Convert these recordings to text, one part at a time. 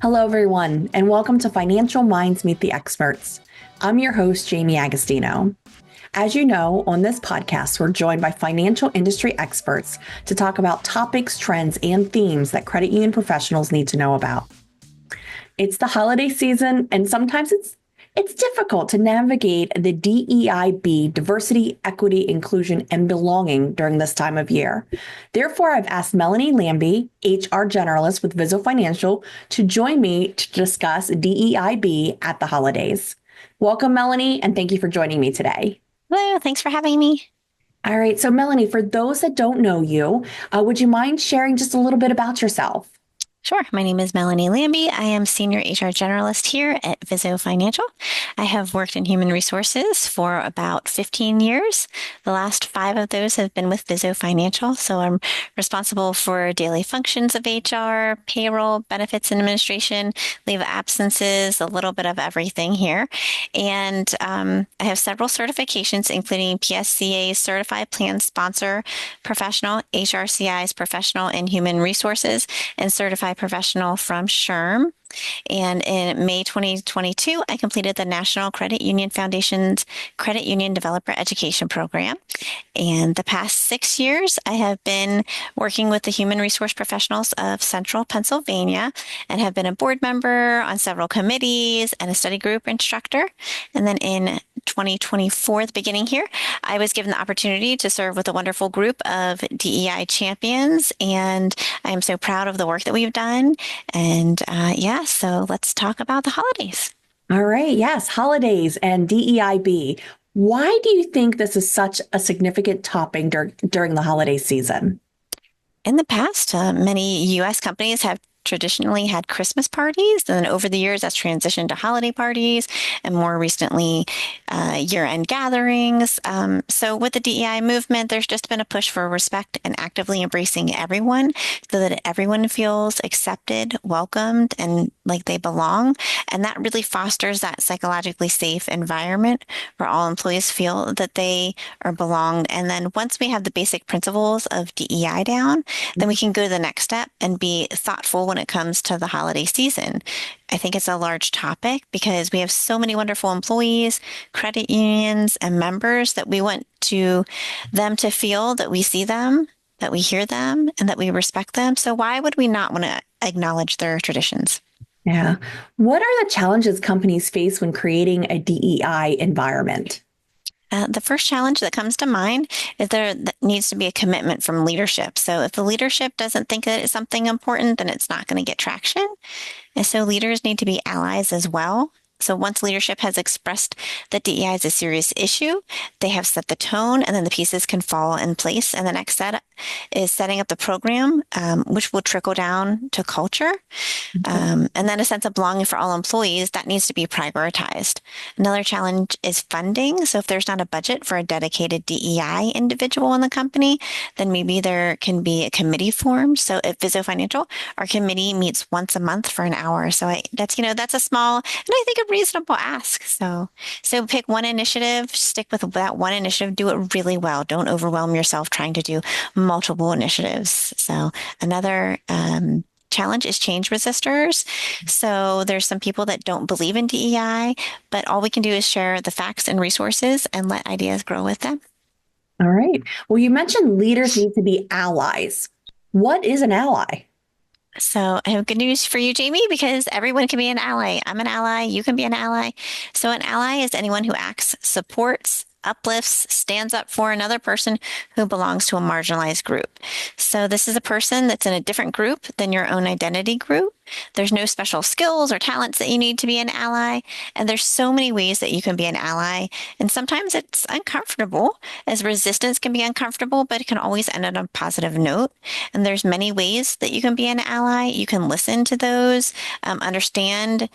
Hello, everyone, and welcome to Financial Minds Meet the Experts. I'm your host, Jaime Agostino. As you know, on this podcast, we're joined by financial industry experts to talk about topics, trends, and themes that credit union professionals need to know about. It's the holiday season, and sometimes it's difficult to navigate the DEIB, diversity, equity, inclusion, and belonging during this time of year. Therefore, I've asked Melanie Lambie, HR generalist with Vizo Financial, to join me to discuss DEIB at the holidays. Welcome, Melanie, and thank you for joining me today. Hello, thanks for having me. All right, so Melanie, for those that don't know you, would you mind sharing just a little bit about yourself? Sure. My name is Melanie Lambie. I am Senior HR Generalist here at Vizo Financial. I have worked in human resources for about 15 years. The last 5 of those have been with Vizo Financial. So I'm responsible for daily functions of HR, payroll, benefits and administration, leave of absences, a little bit of everything here. And I have several certifications, including PSCA's Certified Plan Sponsor Professional, HRCI's Professional in Human Resources, and Certified Professional from SHRM. And in May 2022, I completed the National Credit Union Foundation's Credit Union Developer Education Program. And the past 6 years, I have been working with the human resource professionals of Central Pennsylvania and have been a board member on several committees and a study group instructor. And then in 2024, the beginning here, I was given the opportunity to serve with a wonderful group of DEI champions. And I am so proud of the work that we've done. And so let's talk about the holidays. All right. Yes, holidays and DEIB. Why do you think this is such a significant topic during the holiday season? In the past, many U.S. companies have traditionally had Christmas parties, and then over the years that's transitioned to holiday parties and more recently year-end gatherings. So with the DEI movement, there's just been a push for respect and actively embracing everyone so that everyone feels accepted, welcomed, and like they belong. And that really fosters that psychologically safe environment where all employees feel that they are belonged. And then once we have the basic principles of DEI down, then we can go to the next step and be thoughtful when it comes to the holiday season. I think it's a large topic because we have so many wonderful employees, credit unions, and members that we want them to feel that we see them, that we hear them, and that we respect them. So why would we not want to acknowledge their traditions? Yeah. What are the challenges companies face when creating a DEI environment? The first challenge that comes to mind is there needs to be a commitment from leadership. So if the leadership doesn't think that it's something important, then it's not going to get traction. And so leaders need to be allies as well. So once leadership has expressed that DEI is a serious issue, they have set the tone, and then the pieces can fall in place. And the next step is setting up the program, which will trickle down to culture. And then a sense of belonging for all employees that needs to be prioritized. Another challenge is funding. So if there's not a budget for a dedicated DEI individual in the company, then maybe there can be a committee formed. So at Vizo Financial, our committee meets once a month for an hour. So that's a small, and I think a reasonable ask. So pick one initiative, stick with that one initiative, do it really well. Don't overwhelm yourself trying to do multiple initiatives. So another challenge is change resistors. So there's some people that don't believe in DEI, but all we can do is share the facts and resources and let ideas grow with them. All right. Well, you mentioned leaders need to be allies. What is an ally? So I have good news for you, Jaime, because everyone can be an ally. I'm an ally. You can be an ally. So an ally is anyone who acts, supports, uplifts, stands up for another person who belongs to a marginalized group. So this is a person that's in a different group than your own identity group. There's no special skills or talents that you need to be an ally. And there's so many ways that you can be an ally. And sometimes it's uncomfortable, as resistance can be uncomfortable, but it can always end on a positive note. And there's many ways that you can be an ally. You can listen to those, understand,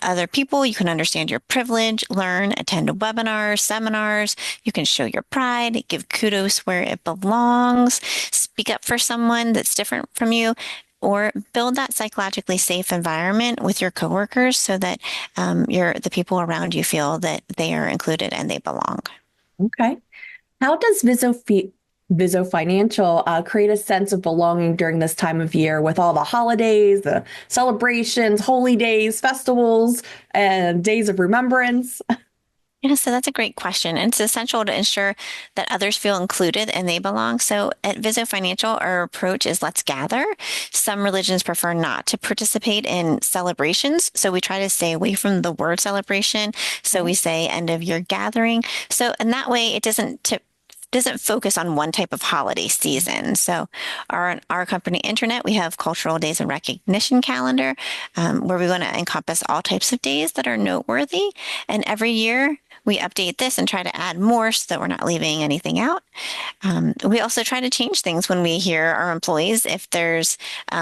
other people. You can understand your privilege, learn, attend webinars, seminars. You can show your pride, give kudos where it belongs, speak up for someone that's different from you, or build that psychologically safe environment with your coworkers so that the people around you feel that they are included and they belong. Okay. How does Vizo Financial create a sense of belonging during this time of year with all the holidays, the celebrations, holy days, festivals, and days of remembrance? Yeah, so that's a great question. And it's essential to ensure that others feel included and they belong. So at Vizo Financial, our approach is let's gather. Some religions prefer not to participate in celebrations. So we try to stay away from the word celebration. So we say end of year gathering. So, and that way it doesn't focus on one type of holiday season. So our company internet, we have cultural days of recognition calendar, where we want to encompass all types of days that are noteworthy. And every year we update this and try to add more so that we're not leaving anything out. We also try to change things when we hear our employees if there's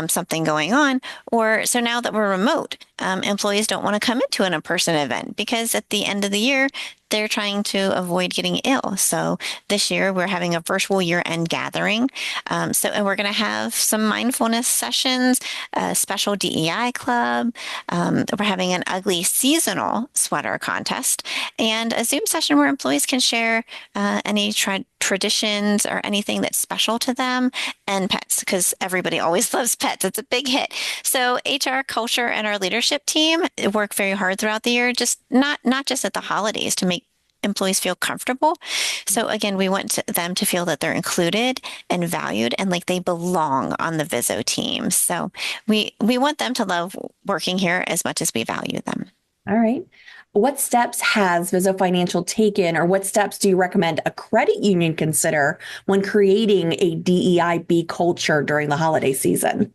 something going on. Or so now that we're remote, employees don't want to come into an in-person event because at the end of the year, they're trying to avoid getting ill. So this year we're having a virtual year-end gathering. And we're going to have some mindfulness sessions, a special DEI club. We're having an ugly seasonal sweater contest and a Zoom session where employees can share any traditions or anything that's special to them, and pets, because everybody always loves pets. It's a big hit. So HR, culture, and our leadership team work very hard throughout the year, just not just at the holidays, to make employees feel comfortable. So again, we want them to feel that they're included and valued and like they belong on the Vizo team. So we want them to love working here as much as we value them. All right. What steps has Vizo Financial taken, or what steps do you recommend a credit union consider when creating a DEIB culture during the holiday season?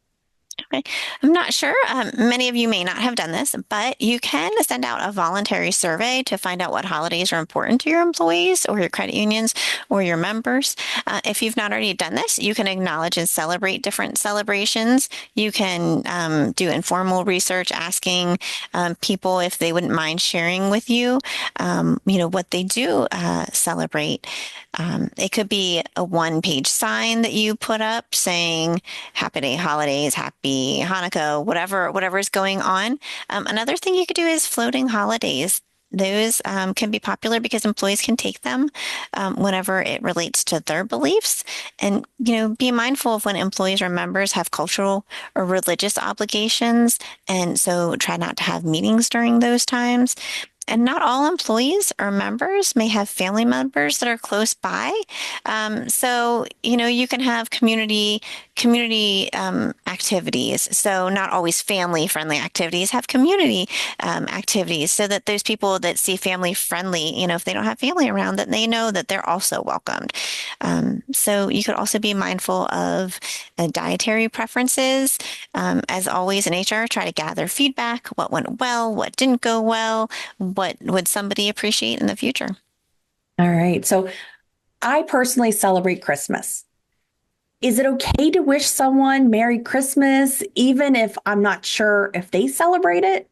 Okay. I'm not sure. Many of you may not have done this, but you can send out a voluntary survey to find out what holidays are important to your employees or your credit unions or your members. If you've not already done this, you can acknowledge and celebrate different celebrations. You can do informal research, asking people if they wouldn't mind sharing with you, what they do celebrate. It could be a one-page sign that you put up saying Happy Day Holidays, Happy Hanukkah, whatever is going on. Another thing you could do is floating holidays. Those can be popular because employees can take them whenever it relates to their beliefs. And, be mindful of when employees or members have cultural or religious obligations. And so try not to have meetings during those times. And not all employees or members may have family members that are close by. So, you can have community activities. So not always family friendly activities, have community activities so that those people that see family friendly, if they don't have family around, that they know that they're also welcomed. So you could also be mindful of dietary preferences. As always in HR, try to gather feedback, what went well, what didn't go well, what would somebody appreciate in the future. All right. So I personally celebrate Christmas. Is it okay to wish someone Merry Christmas, even if I'm not sure if they celebrate it?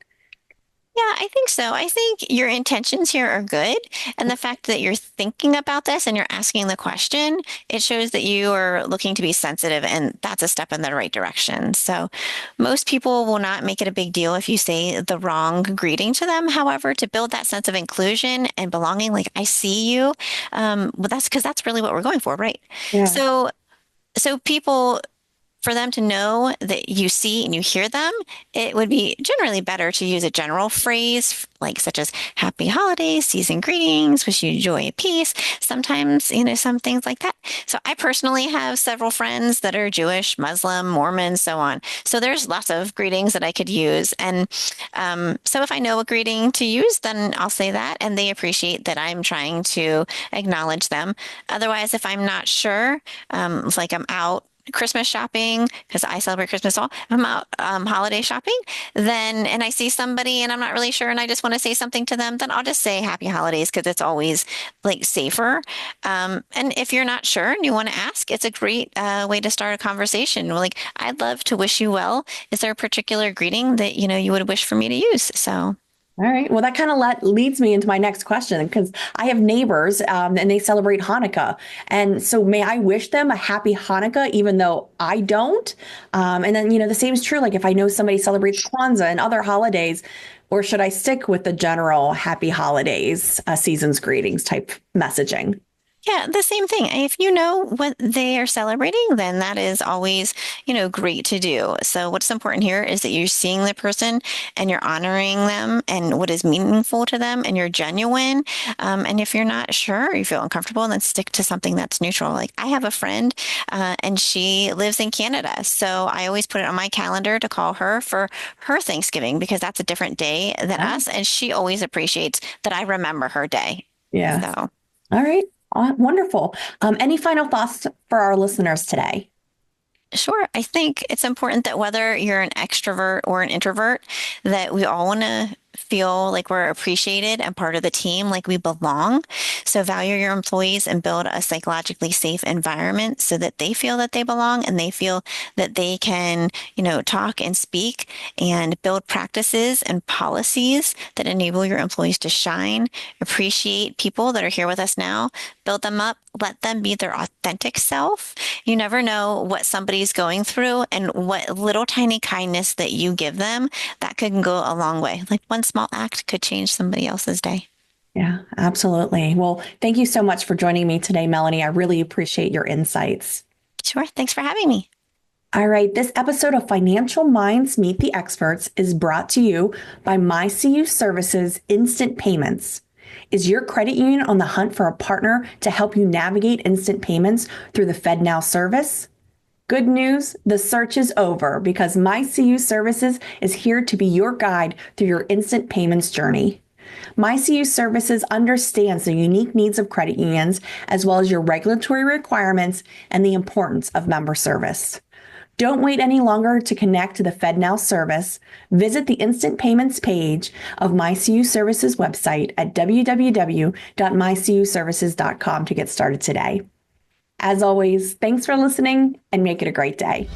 Yeah, I think so. I think your intentions here are good. And the fact that you're thinking about this and you're asking the question, it shows that you are looking to be sensitive, and that's a step in the right direction. So most people will not make it a big deal if you say the wrong greeting to them. However, to build that sense of inclusion and belonging, like I see you, well, that's because that's really what we're going for, right? Yeah. So people, for them to know that you see and you hear them, it would be generally better to use a general phrase like such as happy holidays, season greetings, wish you joy and peace. Sometimes, some things like that. So I personally have several friends that are Jewish, Muslim, Mormon, so on. So there's lots of greetings that I could use. And so if I know a greeting to use, then I'll say that, and they appreciate that I'm trying to acknowledge them. Otherwise, if I'm not sure, like I'm out Christmas shopping, because I celebrate Christmas all. I'm out holiday shopping, and I see somebody and I'm not really sure and I just want to say something to them, then I'll just say happy holidays because it's always like safer. And if you're not sure and you want to ask, it's a great way to start a conversation. Like, I'd love to wish you well. Is there a particular greeting that you would wish for me to use? So. All right. Well, that kind of leads me into my next question, because I have neighbors and they celebrate Hanukkah. And so may I wish them a happy Hanukkah, even though I don't? And then, the same is true. Like if I know somebody celebrates Kwanzaa and other holidays, or should I stick with the general happy holidays, season's greetings type messaging? Yeah, the same thing. If you know what they are celebrating, then that is always, great to do. So what's important here is that you're seeing the person and you're honoring them and what is meaningful to them and you're genuine. And if you're not sure, you feel uncomfortable, then stick to something that's neutral. Like I have a friend, and she lives in Canada. So I always put it on my calendar to call her for her Thanksgiving because that's a different day than Oh, us. And she always appreciates that I remember her day. yeah. So. All right. Wonderful. Any final thoughts for our listeners today? Sure. I think it's important that whether you're an extrovert or an introvert, that we all want to feel like we're appreciated and part of the team, like we belong. So value your employees and build a psychologically safe environment so that they feel that they belong and they feel that they can, talk and speak and build practices and policies that enable your employees to shine, appreciate people that are here with us now, build them up, let them be their authentic self. You never know what somebody's going through and what little tiny kindness that you give them that could go a long way. Like one small act could change somebody else's day. Yeah, absolutely. Well, thank you so much for joining me today, Melanie. I really appreciate your insights. Sure. Thanks for having me. All right, this episode of Financial Minds Meet the Experts is brought to you by MyCU Services Instant Payments. Is your credit union on the hunt for a partner to help you navigate instant payments through the FedNow service? Good news, the search is over because MyCU Services is here to be your guide through your instant payments journey. MyCU Services understands the unique needs of credit unions as well as your regulatory requirements and the importance of member service. Don't wait any longer to connect to the FedNow service. Visit the instant payments page of MyCU Services website at www.mycuservices.com to get started today. As always, thanks for listening and make it a great day.